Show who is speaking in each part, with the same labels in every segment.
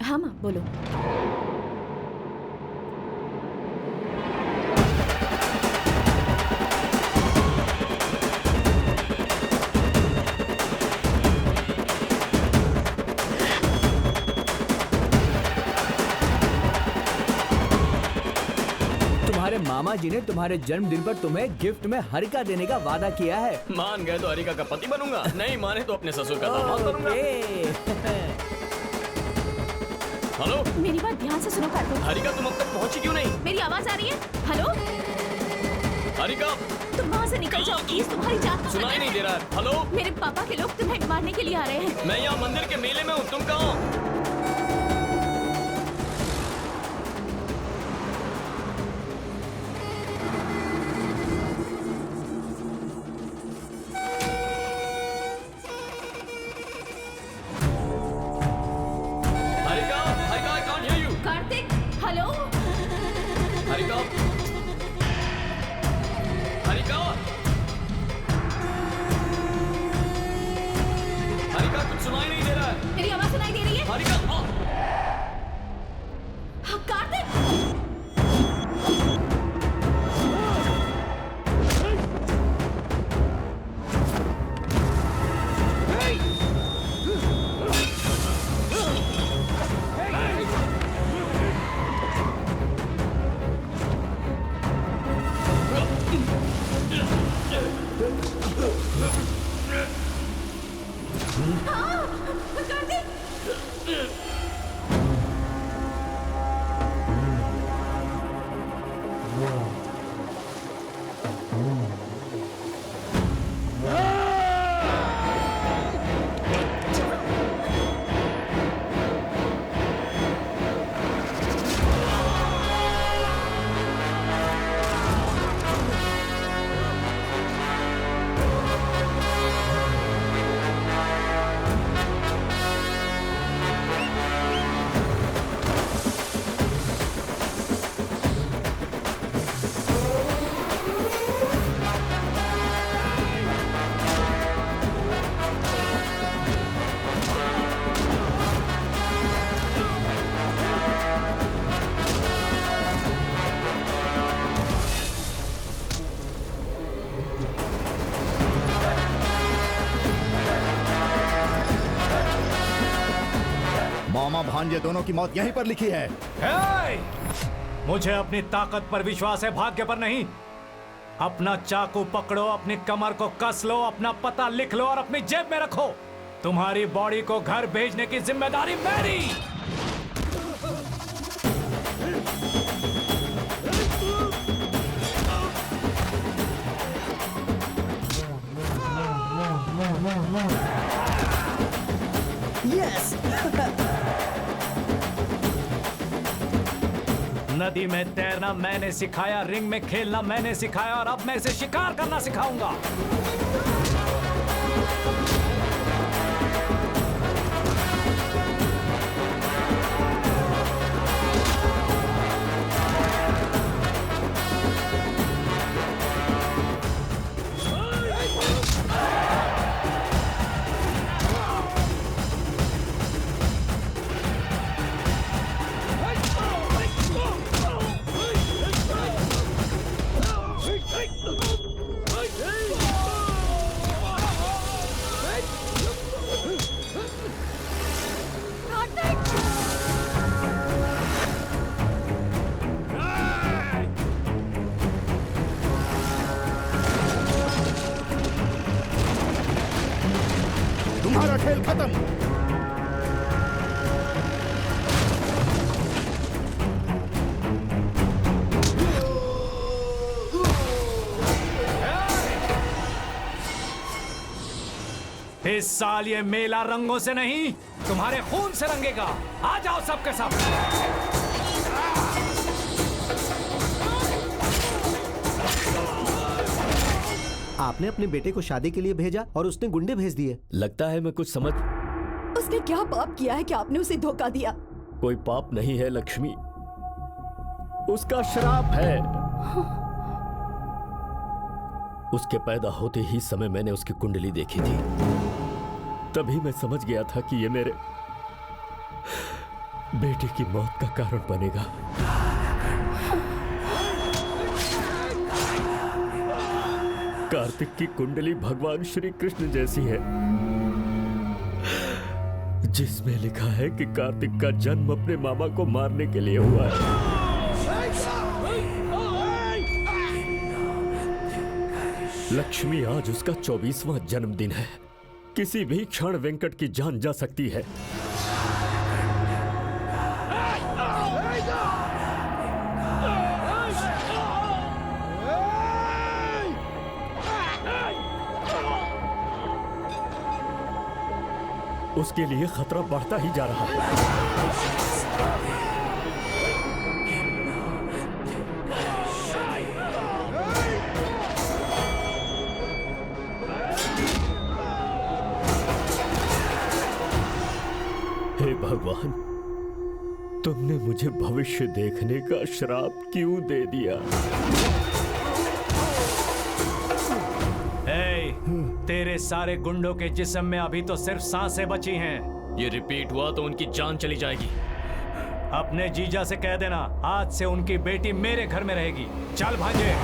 Speaker 1: हाँ माँ बोलो।
Speaker 2: तुम्हारे मामा जी ने तुम्हारे जन्मदिन पर तुम्हें गिफ्ट में हरिका देने का वादा किया है।
Speaker 3: मान गए तो हरिका का पति बनूंगा, नहीं माने तो अपने ससुर का दामाद बनूंगा। हेलो,
Speaker 1: मेरी बात ध्यान से सुनो कार्तिक।
Speaker 3: हरिका तुम अब तक पहुंची क्यों नहीं?
Speaker 1: मेरी आवाज आ रही है? हेलो,
Speaker 3: हरिका
Speaker 1: तुम वहाँ से निकल जाओ प्लीज, तुम्हारी जान का
Speaker 3: सुनाई
Speaker 1: खतरा
Speaker 3: नहीं दे
Speaker 1: है।
Speaker 3: रहा है। हेलो,
Speaker 1: मेरे पापा के लोग तुम्हें मारने के लिए आ रहे हैं।
Speaker 3: मैं यहाँ मंदिर के मेले में हूँ, तुम कहाँ हो? Harika, Harika, I can't hear you.
Speaker 1: Kartik, hello.
Speaker 3: Harika, Harika, Harika कुछ सुनाई नहीं दे रहा है।
Speaker 1: मेरी आवाज सुनाई दे रही है?
Speaker 3: हरिका,
Speaker 1: हाँ, कार्तिक। हाँ, कार्तिक।
Speaker 4: मामा भांजे दोनों की मौत यहीं पर लिखी है।
Speaker 5: मुझे अपनी ताकत पर विश्वास है, भाग्य पर नहीं। अपना चाकू पकड़ो, अपनी कमर को कस लो, अपना पता लिख लो और अपनी जेब में रखो। तुम्हारी बॉडी को घर भेजने की जिम्मेदारी मेरी।
Speaker 2: यस।
Speaker 5: नदी में तैरना मैंने सिखाया, रिंग में खेलना मैंने सिखाया और अब मैं इसे शिकार करना सिखाऊंगा।
Speaker 4: तुम्हारा खेल खत्म।
Speaker 5: इस साल ये मेला रंगों से नहीं, तुम्हारे खून से रंगेगा। आ जाओ सबके सब।
Speaker 6: आपने अपने बेटे को शादी के लिए भेजा और उसने गुंडे भेज दिए।
Speaker 3: लगता है मैं कुछ समझ।
Speaker 1: उसने क्या पाप किया है कि आपने उसे धोखा दिया?
Speaker 3: कोई पाप नहीं है लक्ष्मी, उसका श्राप है। उसके पैदा होते ही समय मैंने उसकी कुंडली देखी थी, तभी मैं समझ गया था कि ये बेटे की मौत का कारण बनेगा। कार्तिक की कुंडली भगवान श्री कृष्ण जैसी है, जिसमें लिखा है कि कार्तिक का जन्म अपने मामा को मारने के लिए हुआ है। लक्ष्मी आज उसका 24वां जन्मदिन है। किसी भी क्षण वेंकट की जान जा सकती है। उसके लिए खतरा बढ़ता ही जा रहा है। हे भगवान, तुमने मुझे भविष्य देखने का श्राप क्यों दे दिया?
Speaker 5: तेरे सारे गुंडों के जिस्म में अभी तो सिर्फ सांसें बची हैं।
Speaker 3: ये रिपीट हुआ तो उनकी जान चली जाएगी।
Speaker 5: अपने जीजा से कह देना आज से उनकी बेटी मेरे घर में रहेगी। चल भांजे।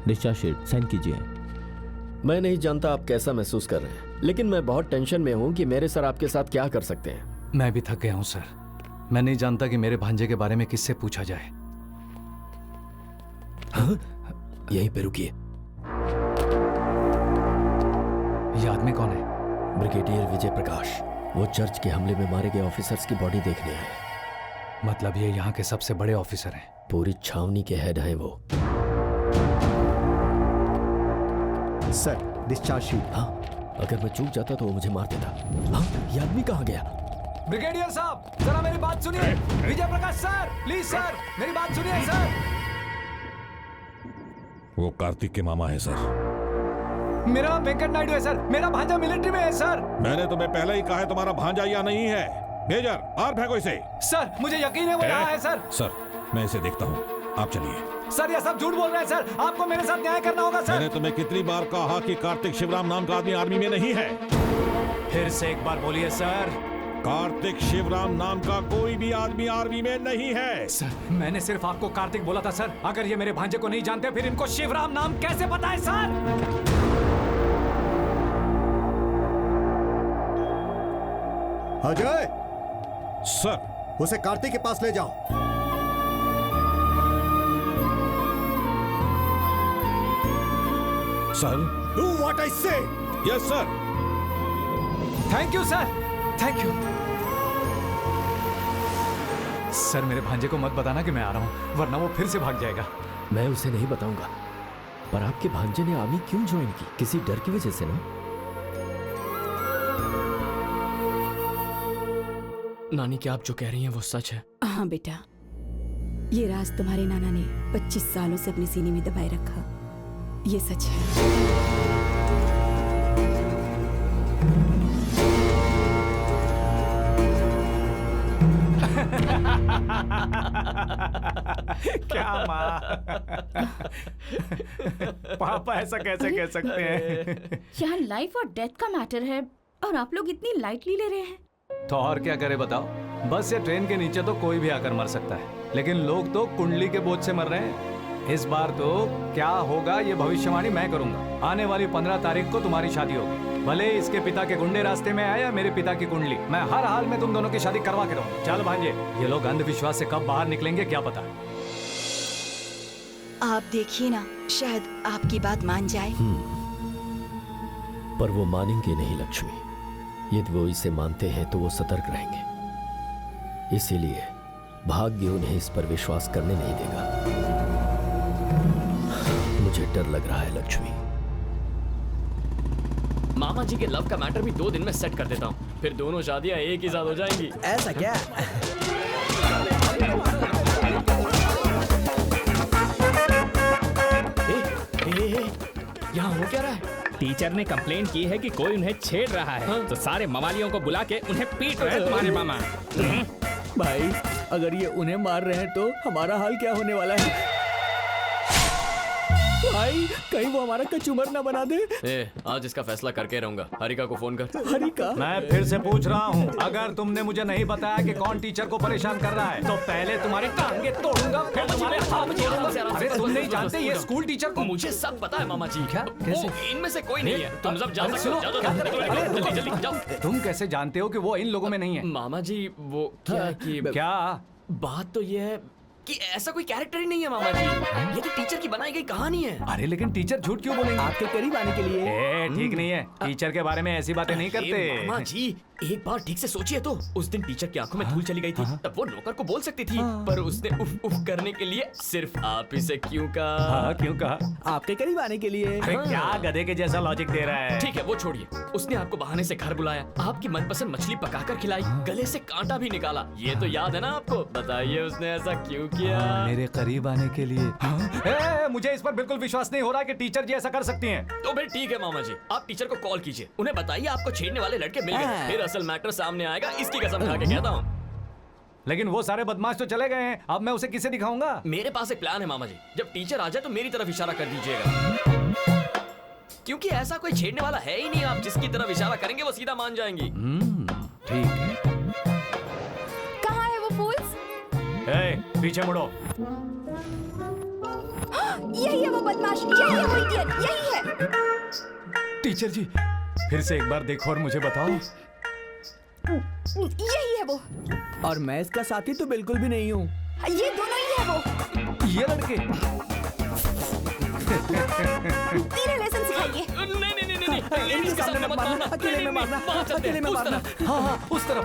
Speaker 2: डिस्चार्ज शीट साइन कीजिए।
Speaker 3: मैं नहीं जानता आप कैसा महसूस कर रहे हैं, लेकिन मैं बहुत टेंशन में हूं कि मेरे सर आपके साथ क्या कर सकते हैं।
Speaker 5: मैं भी थक गया हूं सर। मैं नहीं जानता कि मेरे भांजे के बारे में किससे पूछा जाए।
Speaker 3: हाँ? यहीं पे रुकिए।
Speaker 5: ये आदमी कौन है?
Speaker 3: ब्रिगेडियर विजय प्रकाश। वो चर्च के हमले में मारे गए ऑफिसर्स की बॉडी देखने आए।
Speaker 5: मतलब ये यहाँ के सबसे बड़े ऑफिसर हैं।
Speaker 3: पूरी छावनी के हेड हैं वो।
Speaker 6: Sir, discharge sheet.
Speaker 3: हाँ, अगर मैं चूक जाता तो वो मुझे मार देता। हाँ, ये आदमी कहाँ गया?
Speaker 5: ब्रिगेडियर साहब, जरा मेरी बात सुनिए। Vijay Prakash sir, please sir, मेरी बात सुनिए सर।
Speaker 7: वो कार्तिक के मामा है सर।
Speaker 5: मेरा नाम वेंकट नायडू है सर। मेरा भांजा मिलिट्री में है सर।
Speaker 7: मैंने तुम्हें पहले ही कहा है तुम्हारा भांजा या नहीं है। मेजर, और फेंको इसे।
Speaker 5: सर, मुझे यकीन है वो यहाँ है सर।
Speaker 7: सर, मैं इसे देखता हूँ। आप चलिए।
Speaker 5: सर, ये सब झूठ बोल रहे हैं सर। आपको मेरे साथ न्याय करना होगा सर।
Speaker 7: मैंने तुम्हें कितनी बार कहा कि कार्तिक शिवराम नाम का आदमी आर्मी में नहीं है।
Speaker 5: फिर से एक बार बोलिए सर।
Speaker 7: कार्तिक शिवराम नाम का कोई भी आदमी आर्मी में नहीं है।
Speaker 5: सर, मैंने सिर्फ आपको कार्तिक बोला था सर। अगर ये मेरे भांजे को नहीं जानते फिर इनको शिवराम नाम कैसे पता है सर?
Speaker 4: अजय,
Speaker 7: सर,
Speaker 4: उसे कार्तिक के पास ले जाओ।
Speaker 7: Sir.
Speaker 4: Do what I say.
Speaker 7: Yes sir.
Speaker 5: Thank you sir, thank you. Sir, मेरे भांजे को मत बताना कि मैं आ रहा हूँ, वरना वो फिर से भाग जाएगा।
Speaker 3: मैं उसे नहीं बताऊंगा। पर आपके भांजे ने आर्मी क्यों ज्वाइन की? किसी डर की वजह से ना? नानी, क्या आप जो कह रही हैं वो सच है?
Speaker 1: हाँ बेटा, ये राज तुम्हारे नाना ने 25 सालों से अपने सीने में दबाए रखा। ये सच है।
Speaker 5: क्या माँ? पापा ऐसा कैसे कह सकते हैं?
Speaker 8: यहाँ लाइफ और डेथ का मैटर है और आप लोग इतनी लाइटली ले रहे हैं।
Speaker 5: तो और क्या करे बताओ? बस या ट्रेन के नीचे तो कोई भी आकर मर सकता है, लेकिन लोग तो कुंडली के बोझ से मर रहे हैं। इस बार तो क्या होगा ये भविष्यवाणी मैं करूंगा। आने वाली 15 तारीख को तुम्हारी शादी होगी। भले इसके पिता के गुंडे रास्ते में आए या मेरे पिता की कुंडली, मैं हर हाल में तुम दोनों की शादी करवा के रहूंगा। चल भांजे, ये लोग अंधविश्वास से कब बाहर निकलेंगे क्या पता।
Speaker 9: आप देखिए ना, शायद आपकी बात मान जाए।
Speaker 3: पर वो मानेंगे नहीं लक्ष्मी। यदि वो इसे मानते हैं तो वो सतर्क रहेंगे। इसीलिए भाग्य उन्हें इस पर विश्वास करने नहीं देगा। मुझे डर लग रहा है लक्ष्मी। मामा जी के लव का मैटर भी 2 दिन में सेट कर देता हूँ, फिर दोनों शादियां एक ही साथ हो जाएंगी।
Speaker 2: ऐसा क्या?
Speaker 3: यहाँ हो क्या रहा है?
Speaker 10: टीचर ने कंप्लेंट की है कि कोई उन्हें छेड़ रहा है, तो सारे मवालियों को बुला के उन्हें पीट रहे हैं तुम्हारे मामा।
Speaker 2: भाई अगर ये उन्हें मार रहे हैं तो हमारा हाल क्या होने वाला है? भाई कहीं वो हमारा कचूमर ना बना दे।
Speaker 3: आज इसका फैसला करके रहूंगा। हरिका को फोन कर।
Speaker 2: हरिका?
Speaker 5: मैं फिर से पूछ रहा हूँ, अगर तुमने मुझे नहीं बताया कि कौन टीचर को परेशान कर रहा है तो पहले तुम्हारी टांगे तोड़ूंगा, फिर तुम्हारे हाथ जोड़ूंगा। अरे तुम नहीं जानते ये स्कूल टीचर को?
Speaker 3: मुझे सब पता है मामा जी।
Speaker 5: क्या? कैसे?
Speaker 3: इनमें से कोई नहीं है। तुम सब जा
Speaker 5: अरे
Speaker 3: सकते हो।
Speaker 5: सुनो।
Speaker 3: जल्दी जल्दी जाओ।
Speaker 5: तुम कैसे जानते हो कि वो इन लोगों में नहीं है?
Speaker 3: मामा जी वो क्या है कि
Speaker 5: क्या
Speaker 3: बात तो ये है कि ऐसा कोई कैरेक्टर ही नहीं है मामा जी। ये तो टीचर की बनाई गई कहानी है।
Speaker 5: अरे लेकिन टीचर झूठ क्यों बोलेंगे?
Speaker 2: आपके करीब आने के लिए।
Speaker 5: ठीक नहीं है, टीचर के बारे में ऐसी बातें नहीं करते।
Speaker 3: मामा जी एक बार ठीक से सोचिए तो, उस दिन टीचर की आंखों में धूल चली गई थी, तब वो नौकर को बोल सकती थी, पर उसने उफ उफ करने के लिए सिर्फ आप ही से क्यों कहा?
Speaker 5: हाँ क्यों कहा?
Speaker 2: आपके करीब आने के लिए।
Speaker 5: अरे क्या गधे के जैसा लॉजिक दे रहा है?
Speaker 3: ठीक है वो छोड़िए। उसने आपको बहाने से घर बुलाया, आपकी मनपसंद मछली पकाकर खिलाई, गले से कांटा भी निकाला, ये तो याद है ना आपको? बताइए उसने ऐसा क्यों किया?
Speaker 5: मेरे करीब आने के लिए। मुझे इस पर बिल्कुल विश्वास नहीं हो रहा कि टीचर जी ऐसा कर सकती हैं।
Speaker 3: तो फिर ठीक है मामा जी, आप टीचर को कॉल कीजिए, उन्हें बताइए आपको छेड़ने वाले लड़के मिल गए, फिर असल मैटर सामने आएगा, इसकी कसम खा के कहता हूँ।
Speaker 5: लेकिन वो सारे बदमाश तो चले गए हैं, अब मैं उसे किसे दिखाऊंगा?
Speaker 3: मेरे पास एक प्लान है मामा जी, जब टीचर आ जाए तो मेरी तरफ इशारा कर दीजिएगा, क्योंकि ऐसा कोई छेड़ने वाला है ही नहीं। आप जिसकी तरफ इशारा करेंगे वो सीधा मान जाएंगी।
Speaker 5: ठीक है।
Speaker 1: कहाँ है वो फूल्स?
Speaker 5: पीछे मुड़ो।
Speaker 1: यही है वो बदमाश, यही है वो इडियट, यही है।
Speaker 5: टीचर जी फिर से एक बार देखो और मुझे बताओ।
Speaker 1: यही है वो।
Speaker 2: और मैं इसका साथी तो बिल्कुल भी नहीं हूँ।
Speaker 1: ये दोनों ही है वो।
Speaker 5: ये लड़के
Speaker 1: तेरे लेसन सिखाइए।
Speaker 3: नहीं,
Speaker 2: इनके सामने मत मारना, अकेले में मारना, अकेले में मारना।
Speaker 5: हाँ उस तरफ।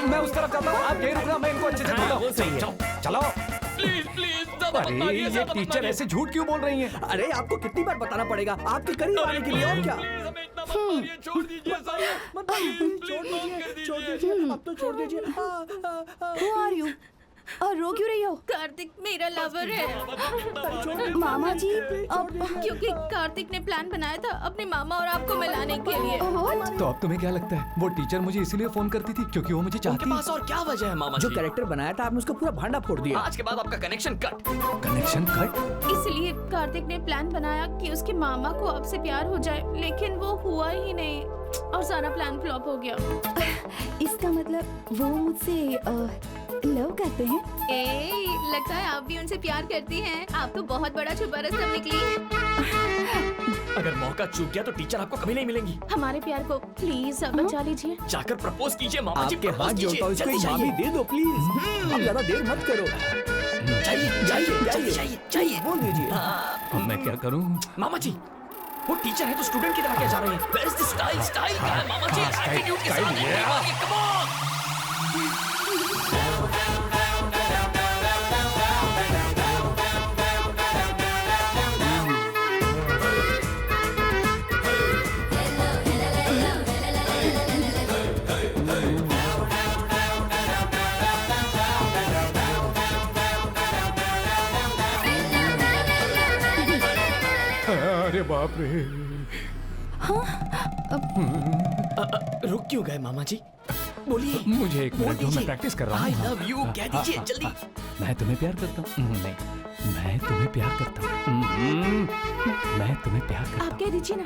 Speaker 5: मैं उस तरफ जाता हूँ, आप यही रुकना, मैं इनको अच्छे से बोलता हूँ। चलो।
Speaker 3: प्लीज
Speaker 5: अरे ये टीचर ऐसे झूठ क्यों बोल रही हैं?
Speaker 2: अरे आपको कितनी बार बताना पड़ेगा आपके करीब आने के लिए, और क्या?
Speaker 3: छोड़ दीजिए,
Speaker 2: छोड़ दीजिए, अब तो छोड़ दीजिए।
Speaker 1: Who are you? और रो क्यों रही हो?
Speaker 8: कार्तिक मेरा लवर है।
Speaker 1: मामा जी अब
Speaker 8: क्योंकि कार्तिक ने प्लान बनाया था अपने मामा और आपको मिलाने के लिए।
Speaker 5: तो अब तुम्हें क्या लगता है वो टीचर मुझे इसीलिए फोन करती थी क्योंकि वो मुझे चाहती
Speaker 3: उनके पास और क्या वजह है मामा जी?
Speaker 2: जो कैरेक्टर बनाया था आपने उसका पूरा भांडा फोड़ दिया।
Speaker 3: आज के बाद आपका कनेक्शन कट।
Speaker 5: Connection cut?
Speaker 8: इसलिए कार्तिक ने प्लान बनाया कि उसके मामा को आपसे प्यार हो जाए, लेकिन वो हुआ ही नहीं और सारा प्लान फ्लॉप हो गया।
Speaker 1: इसका मतलब वो मुझसे लव करते हैं?
Speaker 8: लगता है आप भी उनसे प्यार करती हैं। आप तो बहुत बड़ा छुपा रस्तम निकली।
Speaker 3: अगर मौका चूक गया तो टीचर आपको कभी नहीं मिलेंगी।
Speaker 8: हमारे प्यार को प्लीज अब बचा लीजिए।
Speaker 3: जाकर प्रपोज कीजिए मामा जी।
Speaker 2: आपके हाथ जोड़ता हूँ, इसको एक मामी दे दो प्लीज। अब ज्यादा देर मत करो।
Speaker 3: चाहिए
Speaker 2: बोल दीजिए।
Speaker 5: अब मैं क्या करूं?
Speaker 3: मामा जी वो टीचर है तो स्टूडेंट की तरह क्या जा रहे हैं? Where is the स्टाइल क्या है मामा जी? एटीट्यूड के साथ कम ऑन।
Speaker 5: अरे बाप रे।
Speaker 3: रुक क्यों गए मामा जी? बोलिए।
Speaker 5: मुझे एक मिनट दो, मैं प्रैक्टिस कर रहा हूँ।
Speaker 3: I love you कह दीजिए जल्दी।
Speaker 5: मैं तुम्हें प्यार करता हूँ। नहीं, मैं तुम्हें प्यार करता हूँ। मैं तुम्हें प्यार करता हूँ।
Speaker 1: आप कह दीजिए ना।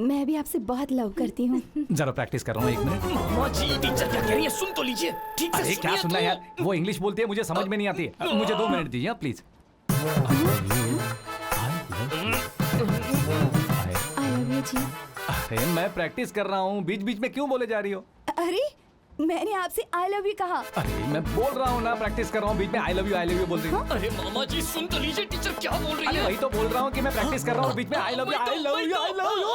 Speaker 1: मैं भी आपसे बहुत लव करती हूँ।
Speaker 5: जरा प्रैक्टिस कर रहा हूँ, एक मिनट।
Speaker 3: मामा जी टीचर क्या कह रही है सुन तो लीजिए। ठीक से
Speaker 5: अरे क्या सुनना यार, वो इंग्लिश बोलती है, मुझे समझ में नहीं आती। मुझे 2 मिनट दीजिए प्लीज।
Speaker 1: आई लव यू जी।
Speaker 5: अरे मैं प्रैक्टिस कर रहा हूँ, बीच बीच में क्यों बोले जा रही हो?
Speaker 1: अरे मैंने आपसे आई लव यू कहा।
Speaker 5: अरे मैं बोल रहा हूँ ना, प्रैक्टिस कर रहा हूँ, बीच में आई लव यू बोल रही हूँ।
Speaker 3: अरे मामा जी सुन तो लीजिए टीचर क्या बोल रही
Speaker 5: अरे
Speaker 3: है।
Speaker 5: वही तो बोल रहा हूँ कि मैं प्रैक्टिस कर रहा हूँ, बीच में I love you I love you I love you.